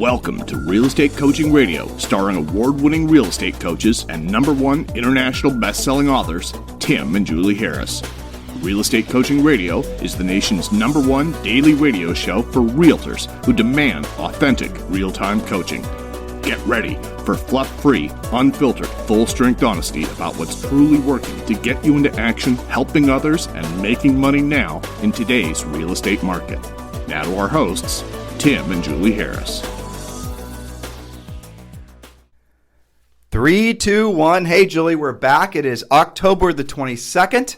Welcome to Real Estate Coaching Radio, starring award-winning real estate coaches and #1 international best-selling authors, Tim and Julie Harris. Real Estate Coaching Radio is the nation's #1 daily radio show for realtors who demand authentic, real-time coaching. Get ready for fluff-free, unfiltered, full-strength honesty about what's truly working to get you into action, helping others, and making money now in today's real estate market. Now to our hosts, Tim and Julie Harris. 3, 2, 1. Hey, Julie, we're back. It is October the 22nd.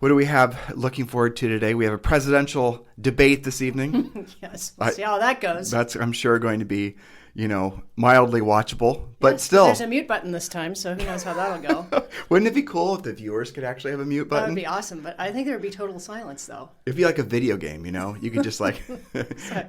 What do we have looking forward to today? We have a presidential debate this evening. Yes, we'll see how that goes. That's, I'm sure, going to be, mildly watchable. But yes, still. There's a mute button this time, so who knows how that'll go. Wouldn't it be cool if the viewers could actually have a mute button? That would be awesome, but I think there would be total silence, though. It'd be like a video game, You could just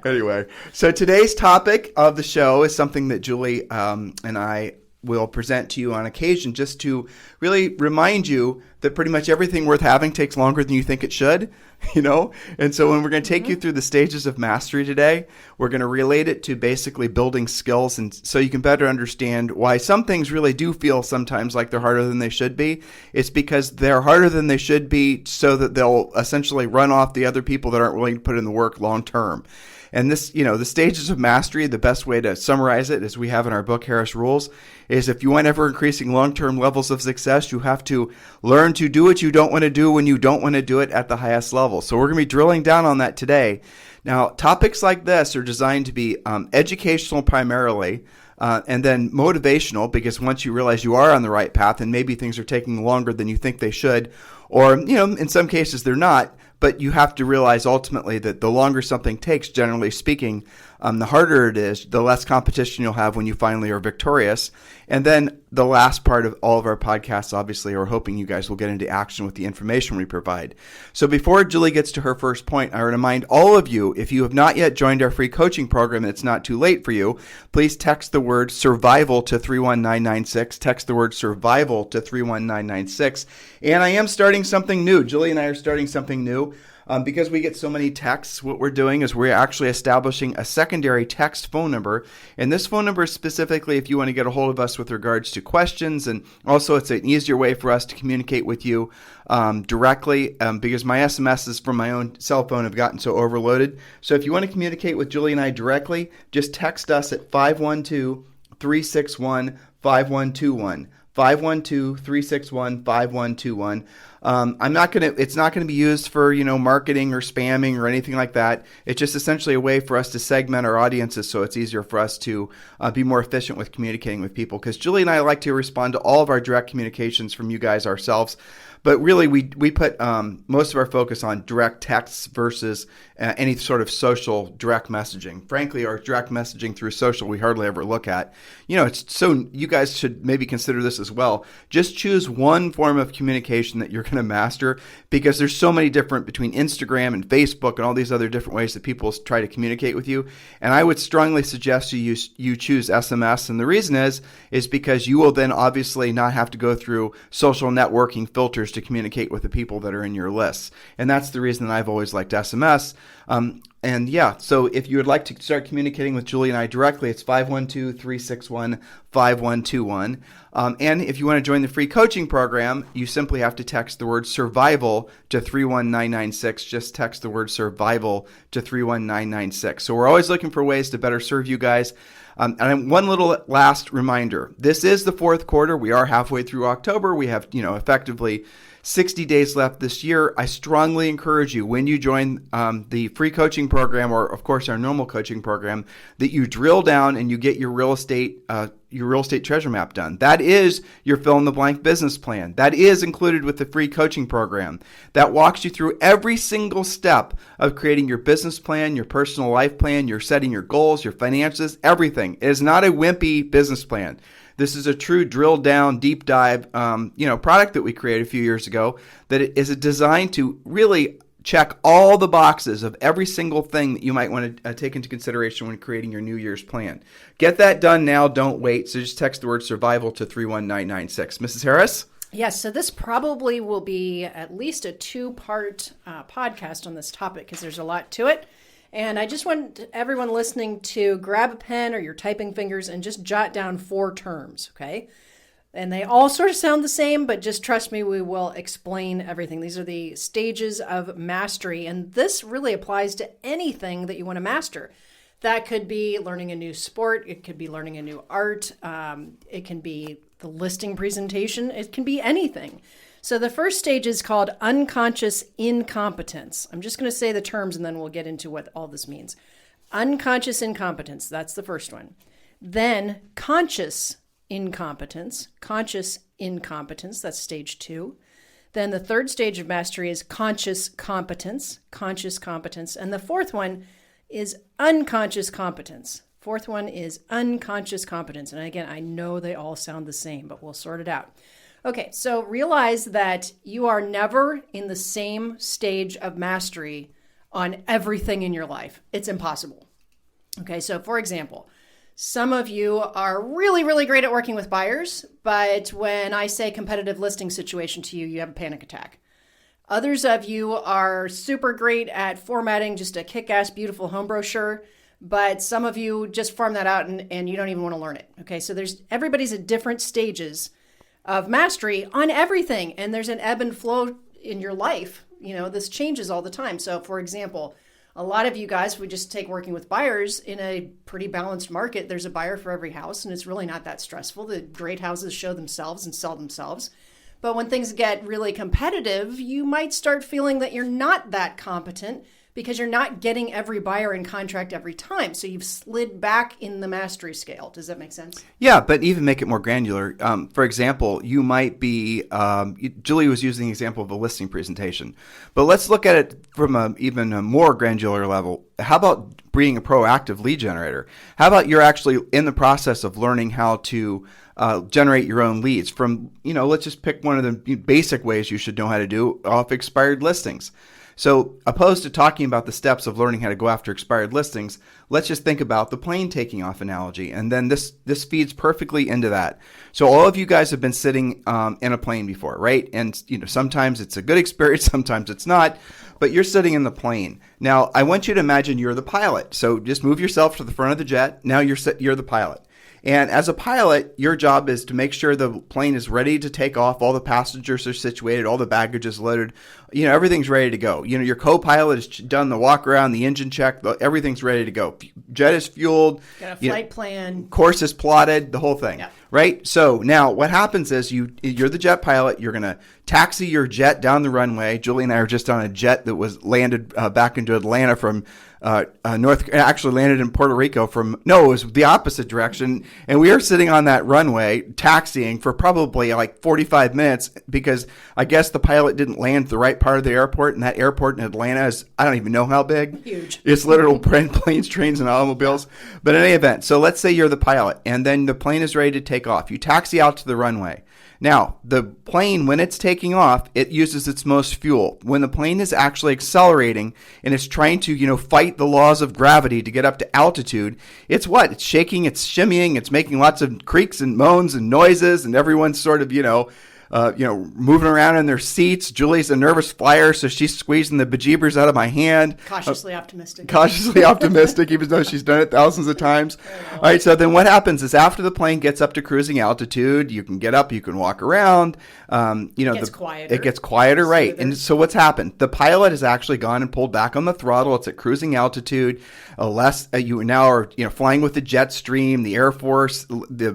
Anyway, so today's topic of the show is something that Julie and I will present to you on occasion, just to really remind you that pretty much everything worth having takes longer than you think it should, And so when we're going to take you through the stages of mastery today, we're going to relate it to basically building skills, and so you can better understand why some things really do feel sometimes like they're harder than they should be. It's because they're harder than they should be so that they'll essentially run off the other people that aren't willing to put in the work long term. And this, the stages of mastery, the best way to summarize it, as we have in our book, Harris Rules, is if you want ever-increasing long-term levels of success, you have to learn to do what you don't want to do when you don't want to do it at the highest level. So we're going to be drilling down on that today. Now, topics like this are designed to be educational primarily, and then motivational, because once you realize you are on the right path and maybe things are taking longer than you think they should, or, in some cases they're not, but you have to realize ultimately that the longer something takes, generally speaking, the harder it is, the less competition you'll have when you finally are victorious. And then the last part of all of our podcasts, obviously, are hoping you guys will get into action with the information we provide. So before Julie gets to her first point, I remind all of you, if you have not yet joined our free coaching program and it's not too late for you, please text the word survival to 31996. Text the word survival to 31996. And I am starting something new. Julie and I are starting something new. Because we get so many texts, what we're doing is we're actually establishing a secondary text phone number. And this phone number is specifically if you want to get a hold of us with regards to questions. And also it's an easier way for us to communicate with you directly because my SMSs from my own cell phone have gotten so overloaded. So if you want to communicate with Julie and I directly, just text us at 512-361-5121. 512-361-5121. It's not going to be used for, marketing or spamming or anything like that. It's just essentially a way for us to segment our audiences so it's easier for us to be more efficient with communicating with people. Because Julie and I like to respond to all of our direct communications from you guys ourselves. But really, we put most of our focus on direct texts versus any sort of social direct messaging. Frankly, our direct messaging through social we hardly ever look at. So you guys should maybe consider this as well. Just choose one form of communication that you're going to master, because there's so many different between Instagram and Facebook and all these other different ways that people try to communicate with you. And I would strongly suggest you choose SMS. And the reason is because you will then obviously not have to go through social networking filters to communicate with the people that are in your lists. And that's the reason that I've always liked SMS. So if you would like to start communicating with Julie and I directly, it's 512-361-5121. And if you want to join the free coaching program, you simply have to text the word survival to 31996. Just text the word survival to 31996. So we're always looking for ways to better serve you guys. And one little last reminder, this is the fourth quarter. We are halfway through October. We have, effectively 60 days left this year. I strongly encourage you, when you join the free coaching program, or of course our normal coaching program, that you drill down and you get your real estate treasure map done. That is your fill-in-the-blank business plan. That is included with the free coaching program. That walks you through every single step of creating your business plan, your personal life plan, your setting your goals, your finances, everything. It is not a wimpy business plan. This is a true drill down, deep dive, product that we created a few years ago that is designed to really check all the boxes of every single thing that you might want to take into consideration when creating your New Year's plan. Get that done now. Don't wait. So just text the word survival to 31996. Mrs. Harris? Yes, so this probably will be at least a 2-part podcast on this topic because there's a lot to it. And I just want everyone listening to grab a pen or your typing fingers and just jot down 4 terms, okay? And they all sort of sound the same, but just trust me, we will explain everything. These are the stages of mastery, and this really applies to anything that you want to master. That could be learning a new sport. It could be learning a new art. It can be the listing presentation. It can be anything. So the first stage is called unconscious incompetence. I'm just going to say the terms and then we'll get into what all this means. Unconscious incompetence, that's the first one. Then conscious incompetence, that's stage 2. Then the third stage of mastery is conscious competence. And the fourth one is unconscious competence. Fourth one is unconscious competence. And again, I know they all sound the same, but we'll sort it out. Okay, so realize that you are never in the same stage of mastery on everything in your life. It's impossible. Okay, so for example, some of you are really, really great at working with buyers, but when I say competitive listing situation to you, you have a panic attack. Others of you are super great at formatting just a kick-ass, beautiful home brochure, but some of you just farm that out and you don't even want to learn it. Okay, so everybody's at different stages of mastery on everything, and there's an ebb and flow in your life. You know, this changes all the time. So, for example, a lot of you guys, we just take working with buyers in a pretty balanced market. There's a buyer for every house, and it's really not that stressful. The great houses show themselves and sell themselves. But when things get really competitive, you might start feeling that you're not that competent because you're not getting every buyer in contract every time. So you've slid back in the mastery scale. Does that make sense? Yeah, but even make it more granular. For example, you might be, Julie was using the example of a listing presentation, but let's look at it from even a more granular level. How about being a proactive lead generator? How about you're actually in the process of learning how to generate your own leads from, let's just pick one of the basic ways you should know how to do off expired listings. So opposed to talking about the steps of learning how to go after expired listings, let's just think about the plane taking off analogy. And then this feeds perfectly into that. So all of you guys have been sitting in a plane before, right? And sometimes it's a good experience, sometimes it's not, but you're sitting in the plane. Now, I want you to imagine you're the pilot. So just move yourself to the front of the jet. Now you're the pilot. And as a pilot, your job is to make sure the plane is ready to take off, all the passengers are situated, all the baggage is loaded, everything's ready to go. Your co-pilot has done the walk around, the engine check, everything's ready to go. Jet is fueled. Got a flight plan. Course is plotted, the whole thing. Yeah. Right? So now what happens is you're the jet pilot. You're going to taxi your jet down the runway. Julie and I are just on a jet that was landed back into Atlanta from actually landed in Puerto Rico it was the opposite direction. And we are sitting on that runway taxiing for probably like 45 minutes because I guess the pilot didn't land the right part of the airport. And that airport in Atlanta is, I don't even know how big. Huge. It's literal planes, trains, and automobiles. But in any event, so let's say you're the pilot and then the plane is ready to take off. You taxi out to the runway. Now, the plane, when it's taking off, it uses its most fuel. When the plane is actually accelerating and it's trying to, fight the laws of gravity to get up to altitude, it's what? It's shaking, it's shimmying, it's making lots of creaks and moans and noises, and everyone's sort of, moving around in their seats. Julie's a nervous flyer, so she's squeezing the bejeebers out of my hand. Cautiously optimistic. Even though she's done it thousands of times. All right, so then what happens is after the plane gets up to cruising altitude, you can get up, you can walk around. It gets quieter. It gets quieter, right. And so what's happened? The pilot has actually gone and pulled back on the throttle. It's at cruising altitude. You now are flying with the jet stream. The Air Force, the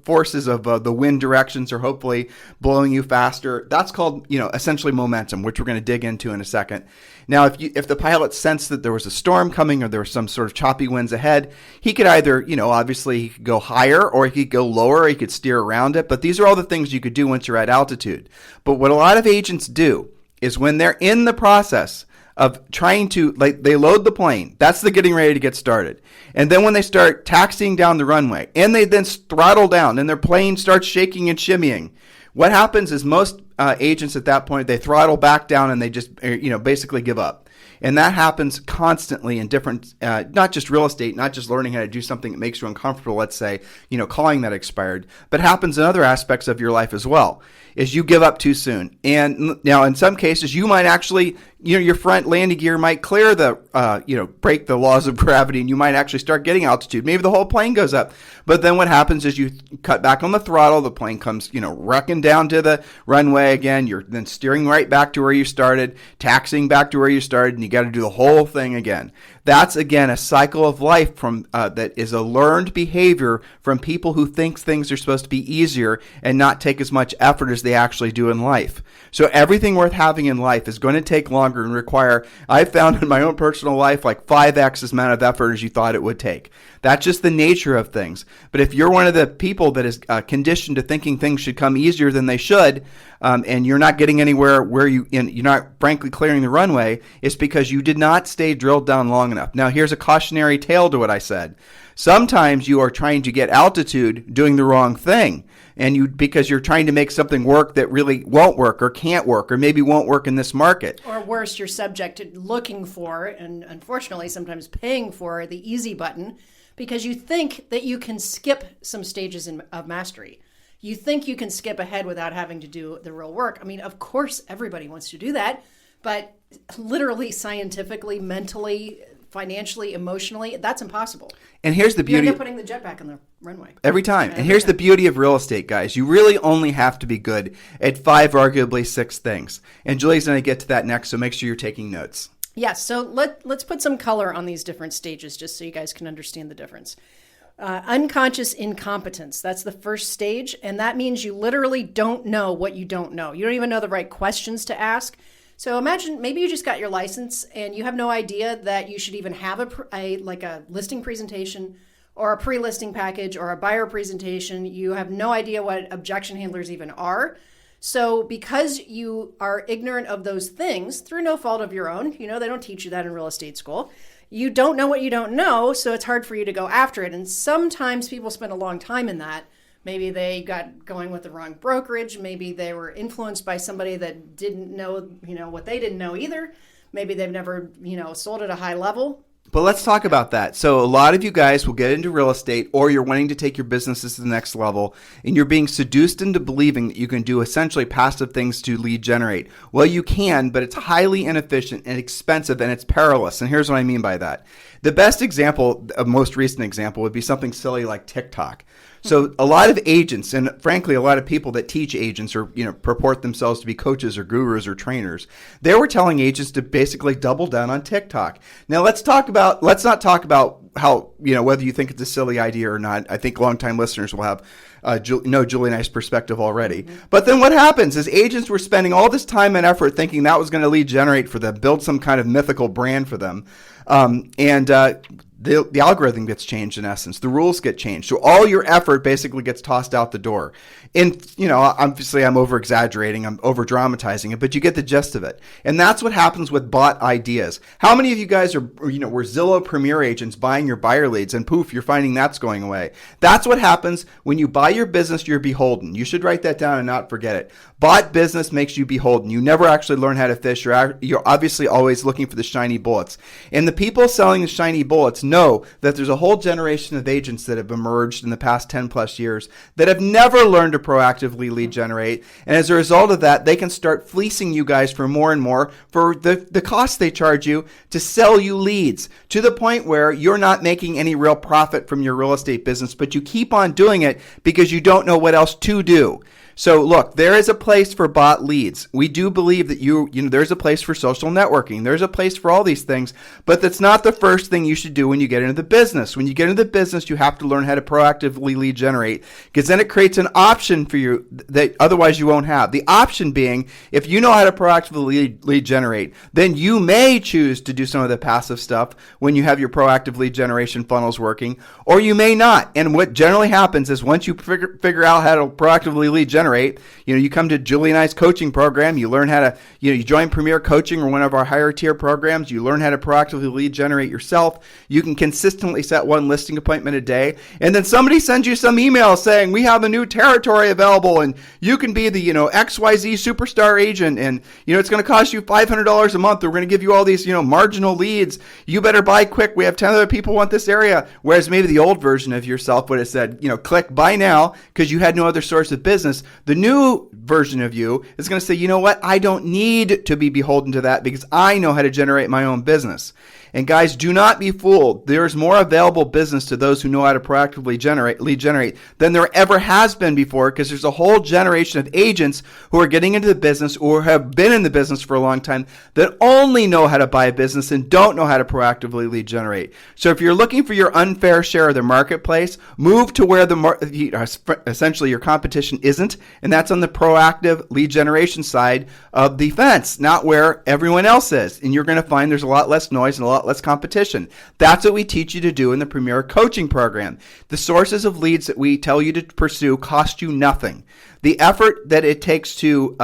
forces of the wind directions are hopefully blowing you faster. That's called, essentially momentum, which we're going to dig into in a second. Now, if the pilot sensed that there was a storm coming or there was some sort of choppy winds ahead, he could either, obviously he could go higher or he could go lower, or he could steer around it. But these are all the things you could do once you're at altitude. But what a lot of agents do is when they're in the process of trying to, they load the plane. That's the getting ready to get started. And then when they start taxiing down the runway and they then throttle down and their plane starts shaking and shimmying, what happens is most agents at that point, they throttle back down and they just, basically give up. And that happens constantly in different, not just real estate, not just learning how to do something that makes you uncomfortable, let's say, calling that expired, but happens in other aspects of your life as well, is you give up too soon. And now in some cases, you might actually, your front landing gear might clear break the laws of gravity, and you might actually start getting altitude. Maybe the whole plane goes up. But then what happens is you cut back on the throttle, the plane comes, wrecking down to the runway again. You're then steering right back to where you started, taxiing back to where you started, and you got to do the whole thing again. That's, again, a cycle of life from that is a learned behavior from people who think things are supposed to be easier and not take as much effort as they actually do in life. So everything worth having in life is going to take longer and require, I've found in my own personal life, like 5x as amount of effort as you thought it would take. That's just the nature of things. But if you're one of the people that is conditioned to thinking things should come easier than they should, and you're not getting anywhere where you're not frankly clearing the runway, it's because you did not stay drilled down long enough. Now, here's a cautionary tale to what I said. Sometimes you are trying to get altitude doing the wrong thing, because you're trying to make something work that really won't work or can't work or maybe won't work in this market. Or worse, you're subject to looking for, and unfortunately sometimes paying for, the easy button because you think that you can skip some stages of mastery. You think you can skip ahead without having to do the real work. I mean, of course, everybody wants to do that, but literally, scientifically, mentally, financially, emotionally, that's impossible. And here's the beauty. You end up putting the jet back on the runway. Every time. And here's the beauty of real estate, guys. You really only have to be good at 5, arguably 6 things. And Julie's going to get to that next, so make sure you're taking notes. Yes, so let's put some color on these different stages just so you guys can understand the difference. Unconscious incompetence. That's the first stage. And that means you literally don't know what you don't know. You don't even know the right questions to ask. So imagine maybe you just got your license and you have no idea that you should even have a listing presentation or a pre-listing package or a buyer presentation. You have no idea what objection handlers even are. So because you are ignorant of those things through no fault of your own, they don't teach you that in real estate school. You don't know what you don't know, so it's hard for you to go after it. And sometimes people spend a long time in that. Maybe they got going with the wrong brokerage. Maybe they were influenced by somebody that didn't know, what they didn't know either. Maybe they've never, sold at a high level. But let's talk about that. So a lot of you guys will get into real estate, or you're wanting to take your businesses to the next level, and you're being seduced into believing that you can do essentially passive things to lead generate. Well, you can, but it's highly inefficient and expensive, and it's perilous. And here's what I mean by that. The best example, a most recent example, would be something silly like TikTok. So a lot of agents, and frankly, a lot of people that teach agents or purport themselves to be coaches or gurus or trainers, they were telling agents to basically double down on TikTok. Now let's not talk about how whether you think it's a silly idea or not. I think longtime listeners will have Julie and I's perspective already. Mm-hmm. But then what happens is agents were spending all this time and effort thinking that was going to lead generate for them, build some kind of mythical brand for them, the algorithm gets changed in essence. The rules get changed. So all your effort basically gets tossed out the door. And, obviously I'm over-exaggerating, I'm over-dramatizing it, but you get the gist of it. And that's what happens with bot ideas. How many of you guys were Zillow Premier agents buying your buyer leads, and poof, you're finding that's going away? That's what happens when you buy your business, you're beholden. You should write that down and not forget it. Bot business makes you beholden. You never actually learn how to fish. You're obviously always looking for the shiny bullets. And the people selling the shiny bullets know that there's a whole generation of agents that have emerged in the past 10 plus years that have never learned to proactively lead generate. And as a result of that, they can start fleecing you guys for more and more for the cost they charge you to sell you leads, to the point where you're not making any real profit from your real estate business, but you keep on doing it because you don't know what else to do. So look, there is a place for bot leads. We do believe that there's a place for social networking. There's a place for all these things, but that's not the first thing you should do when you get into the business. When you get into the business, you have to learn how to proactively lead generate, because then it creates an option for you that otherwise you won't have. The option being, if you know how to proactively lead generate, then you may choose to do some of the passive stuff when you have your proactive lead generation funnels working, or you may not. And what generally happens is once you figure out how to proactively lead generate, generate, you come to Julie and I's coaching program, you learn how to, you join Premier Coaching or one of our higher tier programs, you learn how to proactively lead generate yourself. You can consistently set one listing appointment a day. And then somebody sends you some email saying, we have a new territory available and you can be the, XYZ superstar agent. And, it's going to cost you $500 a month. We're going to give you all these, marginal leads. You better buy quick. We have 10 other people want this area. Whereas maybe the old version of yourself would have said, click buy now because you had no other source of business. The new version of you is going to say, you know what? I don't need to be beholden to that because I know how to generate my own business. And guys, do not be fooled. There's more available business to those who know how to proactively lead generate than there ever has been before, because there's a whole generation of agents who are getting into the business or have been in the business for a long time that only know how to buy a business and don't know how to proactively lead generate. So if you're looking for your unfair share of the marketplace, move to where essentially your competition isn't, and that's on the proactive lead generation side of the fence, not where everyone else is. And you're going to find there's a lot less noise and a lot less competition. That's what we teach you to do in the Premier Coaching Program. The sources of leads that we tell you to pursue cost you nothing. The effort that it takes to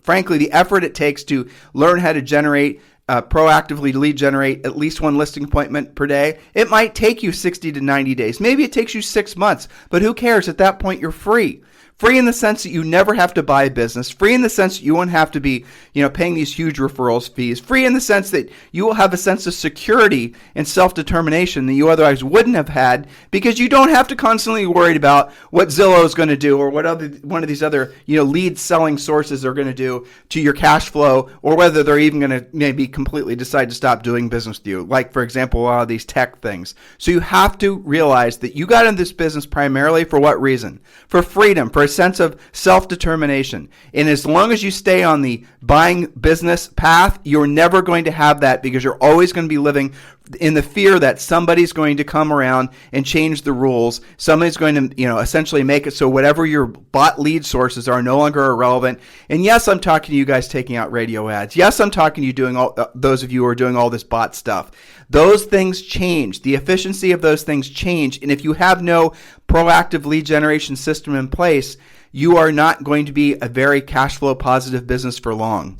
frankly, the effort it takes to learn how to generate proactively lead generate at least one listing appointment per day, it might take you 60 to 90 days. Maybe it takes you 6 months, but who cares? At that point, you're free. Free in the sense that you never have to buy a business. Free in the sense that you won't have to be, paying these huge referrals fees. Free in the sense that you will have a sense of security and self-determination that you otherwise wouldn't have had, because you don't have to constantly be worried about what Zillow is going to do or what one of these other, lead selling sources are going to do to your cash flow, or whether they're even going to maybe completely decide to stop doing business with you. Like, for example, a lot of these tech things. So you have to realize that you got into this business primarily for what reason? For freedom, for a sense of self-determination. And as long as you stay on the buying business path, you're never going to have that, because you're always going to be living in the fear that somebody's going to come around and change the rules. Somebody's going to, essentially make it so whatever your bought lead sources are no longer irrelevant. And yes, I'm talking to you guys taking out radio ads. Yes, I'm talking to you doing those of you who are doing all this bot stuff. Those things change. The efficiency of those things change. And if you have no proactive lead generation system in place, you are not going to be a very cash flow positive business for long.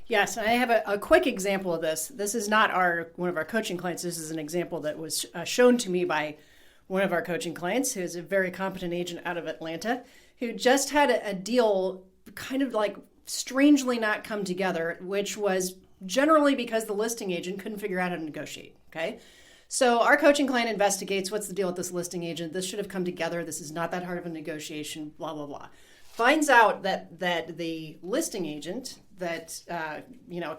Yes, and I have a quick example of this. This is not one of our coaching clients. This is an example that was shown to me by one of our coaching clients, who is a very competent agent out of Atlanta, who just had a deal kind of like strangely not come together, which was generally because the listing agent couldn't figure out how to negotiate. Okay, so our coaching client investigates, what's the deal with this listing agent? This should have come together. This is not that hard of a negotiation. Blah blah blah. Finds out that the listing agent that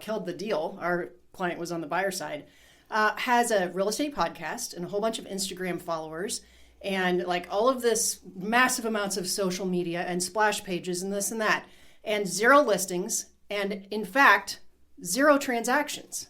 killed the deal, our client was on the buyer side, has a real estate podcast and a whole bunch of Instagram followers, and like all of this massive amounts of social media and splash pages and this and that, and 0 listings, and in fact 0 transactions.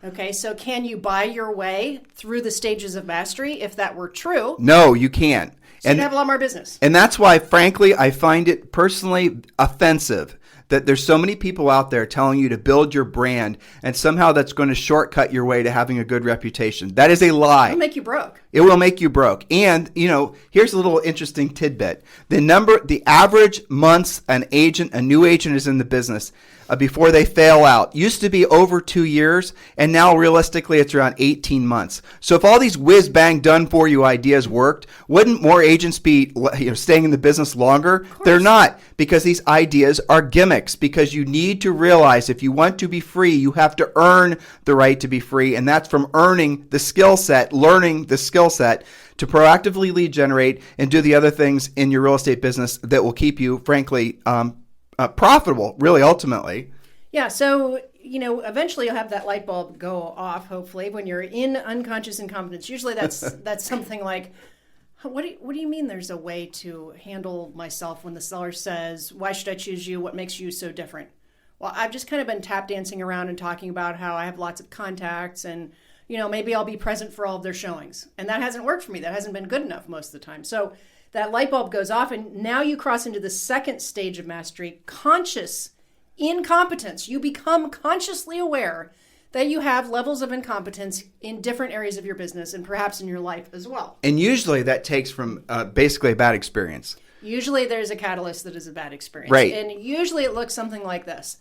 Okay, so can you buy your way through the stages of mastery? If that were true, no, you can't. So you'd have a lot more business. And that's why, frankly, I find it personally offensive that there's so many people out there telling you to build your brand, and somehow that's going to shortcut your way to having a good reputation. That is a lie. It'll make you broke. It will make you broke. And, here's a little interesting tidbit. The average months a new agent is in the business before they fail out used to be over 2 years, and now realistically it's around 18 months. So if all these whiz-bang done-for-you ideas worked, wouldn't more agents be staying in the business longer? They're not, because these ideas are gimmicks, because you need to realize if you want to be free, you have to earn the right to be free, and that's from earning the skill set, learning the skill set to proactively lead generate and do the other things in your real estate business that will keep you, frankly, profitable, really, ultimately. Yeah, so, eventually you'll have that light bulb go off, hopefully, when you're in unconscious incompetence. Usually that's something like, what do you mean there's a way to handle myself when the seller says, why should I choose you? What makes you so different? Well, I've just kind of been tap dancing around and talking about how I have lots of contacts and, maybe I'll be present for all of their showings. And that hasn't worked for me. That hasn't been good enough most of the time. So that light bulb goes off, and now you cross into the second stage of mastery, conscious incompetence. You become consciously aware that you have levels of incompetence in different areas of your business and perhaps in your life as well. And usually that takes from basically a bad experience. Usually there's a catalyst that is a bad experience. Right. And usually it looks something like this.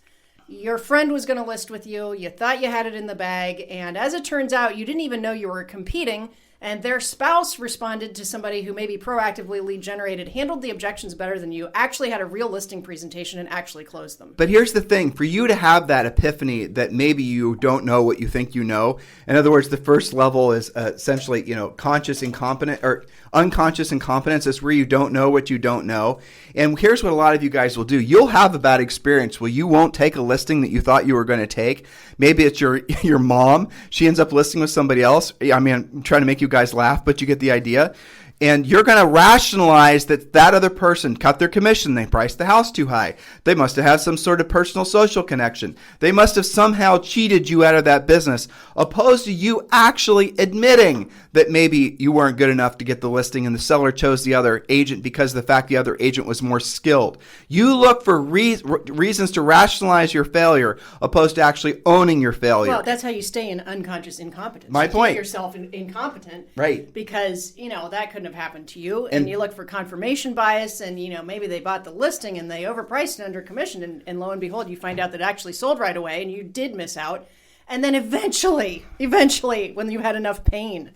Your friend was going to list with you. You thought you had it in the bag. And as it turns out, you didn't even know you were competing. And their spouse responded to somebody who maybe proactively lead generated, handled the objections better than you, actually had a real listing presentation and actually closed them. But here's the thing. For you to have that epiphany that maybe you don't know what you think you know, in other words, the first level is essentially, conscious incompetence or unconscious incompetence. Is where you don't know what you don't know. And here's what a lot of you guys will do. You'll have a bad experience where you won't take a listing that you thought you were going to take. Maybe it's your mom. She ends up listing with somebody else. I mean, I'm trying to make you guys laugh, but you get the idea. And you're going to rationalize that other person cut their commission. They priced the house too high. They must have had some sort of personal social connection. They must have somehow cheated you out of that business, opposed to you actually admitting that maybe you weren't good enough to get the listing and the seller chose the other agent because of the fact the other agent was more skilled. You look for reasons to rationalize your failure, opposed to actually owning your failure. Well, that's how you stay in unconscious incompetence. My point. You keep yourself incompetent. Right. Because, that couldn't have happened to you. And you look for confirmation bias and, maybe they bought the listing and they overpriced it under commission. And lo and behold, you find out that it actually sold right away and you did miss out. And then eventually, when you had enough pain,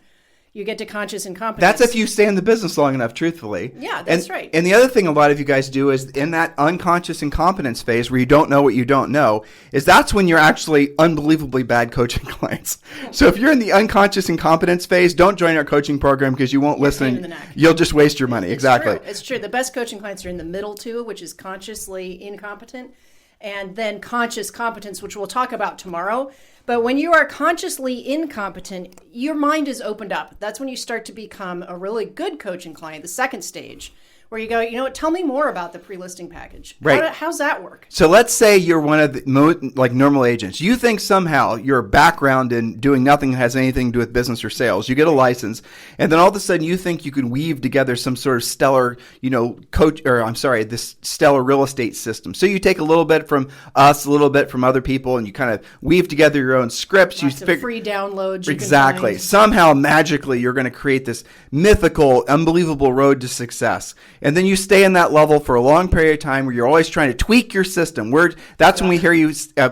you get to conscious incompetence. That's if you stay in the business long enough, truthfully. Yeah, that's right. And the other thing a lot of you guys do is in that unconscious incompetence phase where you don't know what you don't know, is that's when you're actually unbelievably bad coaching clients. So if you're in the unconscious incompetence phase, don't join our coaching program because you won't listen. You'll just waste your money. Exactly. It's true. The best coaching clients are in the middle two, which is consciously incompetent, and then conscious competence, which we'll talk about tomorrow. But when you are consciously incompetent, your mind is opened up. That's when you start to become a really good coaching client, the second stage, where you go, tell me more about the pre-listing package. Right. How's that work? So let's say you're one of the normal agents. You think somehow your background in doing nothing has anything to do with business or sales. You get a license, and then all of a sudden you think you can weave together some sort of stellar, this stellar real estate system. So you take a little bit from us, a little bit from other people, and you kind of weave together your own scripts. Lots of free downloads. Exactly. Somehow magically you're going to create this mythical, unbelievable road to success. And then you stay in that level for a long period of time where you're always trying to tweak your system. That's when we hear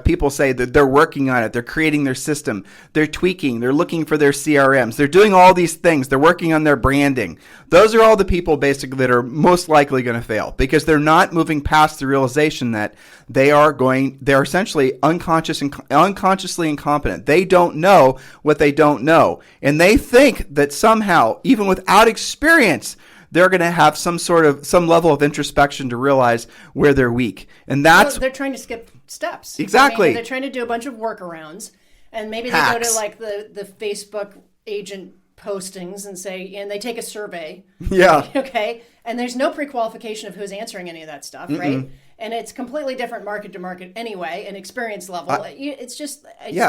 people say that they're working on it. They're creating their system. They're tweaking. They're looking for their CRMs. They're doing all these things. They're working on their branding. Those are all the people basically that are most likely going to fail because they're not moving past the realization that they're essentially unconsciously incompetent. They don't know what they don't know. And they think that somehow, even without experience, they're going to have some level of introspection to realize where they're weak. And they're trying to skip steps. Exactly. They're trying to do a bunch of workarounds. And maybe they Hacks. go to like the Facebook agent postings and they take a survey. Yeah. Okay. And there's no pre-qualification of who's answering any of that stuff, right? And it's completely different market to market anyway, and experience level. It's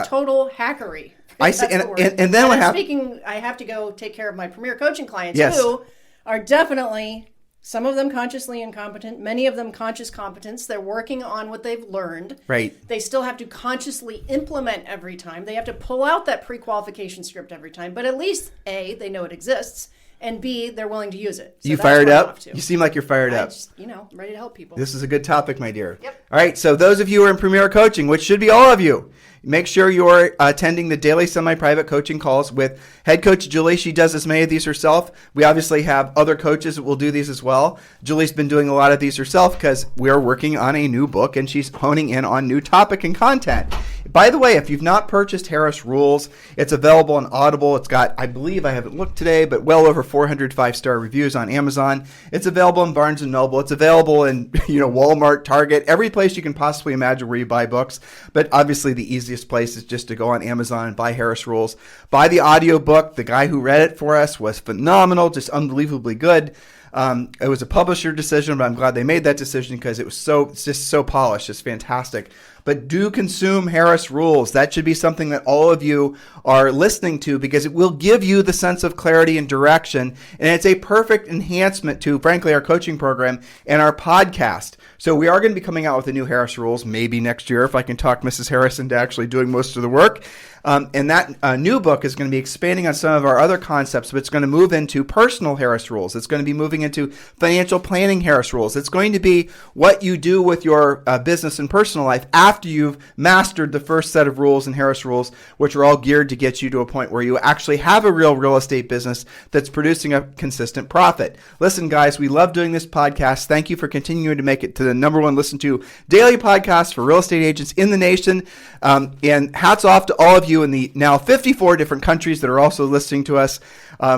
total hackery. I see. And then what happens? I have to go take care of my premier coaching clients Yes. who are definitely, some of them consciously incompetent, many of them conscious competence. They're working on what they've learned. Right. They still have to consciously implement every time. They have to pull out that pre-qualification script every time. But at least, A, they know it exists, and B, they're willing to use it. So you that's fired where I'm up? off to. You seem like you're fired up. I'm ready to help people. This is a good topic, my dear. Yep. All right, so those of you who are in Premier Coaching, which should be all of you, make sure you're attending the daily semi-private coaching calls with head coach Julie. She does as many of these herself. We obviously have other coaches that will do these as well. Julie's been doing a lot of these herself because we're working on a new book and she's honing in on new topic and content. By the way, if you've not purchased Harris Rules, it's available on Audible. It's got, I believe, I haven't looked today, but well over 400 5-star reviews on Amazon. It's available in Barnes & Noble. It's available in Walmart, Target, every place you can possibly imagine where you buy books. But obviously the easiest place is just to go on Amazon and buy Harris Rules. Buy the audiobook. The guy who read it for us was phenomenal, just unbelievably good. It was a publisher decision, but I'm glad they made that decision because it's just so polished. It's fantastic. but do consume Harris Rules. That should be something that all of you are listening to, because it will give you the sense of clarity and direction. And it's a perfect enhancement to, frankly, our coaching program and our podcast. So we are going to be coming out with a new Harris Rules maybe next year, if I can talk Mrs. Harris into actually doing most of the work. And that new book is going to be expanding on some of our other concepts, but it's going to move into personal Harris Rules. It's going to be moving into financial planning Harris Rules. It's going to be what you do with your business and personal life after you've mastered the first set of rules in Harris Rules, which are all geared to get you to a point where you actually have a real estate business that's producing a consistent profit. Listen, guys, we love doing this podcast. Thank you for continuing to make it to the number one listened to daily podcast for real estate agents in the nation. And hats off to all of you in the now 54 different countries that are also listening to us.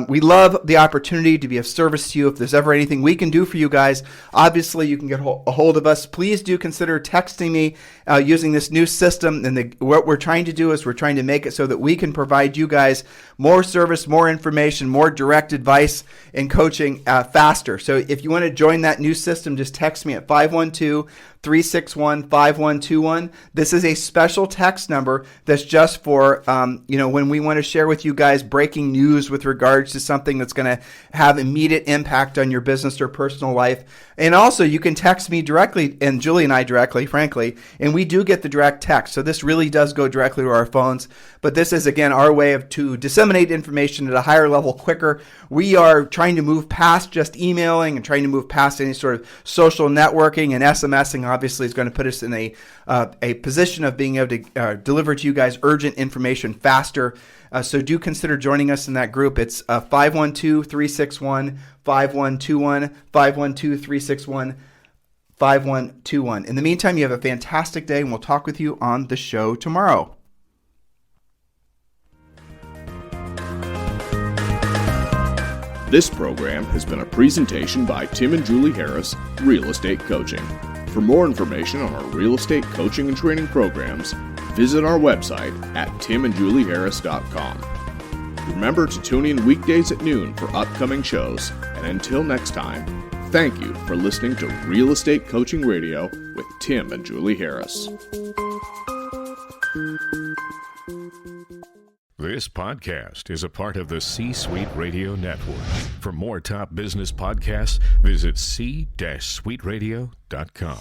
We love the opportunity to be of service to you. If there's ever anything we can do for you guys, obviously you can get a hold of us. Please do consider texting me using this new system. And what we're trying to do is we're trying to make it so that we can provide you guys more service, more information, more direct advice and coaching faster. So if you want to join that new system, just text me at 512-361-5121. This is a special text number that's just for, when we want to share with you guys breaking news with regards to something that's going to have immediate impact on your business or personal life. And also you can text me directly, and Julie and I directly, frankly, and we do get the direct text. So this really does go directly to our phones. But this is, again, our way to disseminate information at a higher level quicker. We are trying to move past just emailing and trying to move past any sort of social networking, and SMSing obviously is going to put us in a position of being able to deliver to you guys urgent information faster. So do consider joining us in that group. It's 512-361-5121, 512-361-5121. In the meantime, you have a fantastic day, and we'll talk with you on the show tomorrow. This program has been a presentation by Tim and Julie Harris, Real Estate Coaching. For more information on our real estate coaching and training programs, visit our website at timandjulieharris.com. Remember to tune in weekdays at noon for upcoming shows, and until next time, thank you for listening to Real Estate Coaching Radio with Tim and Julie Harris. This podcast is a part of the C-Suite Radio Network. For more top business podcasts, visit c-suiteradio.com.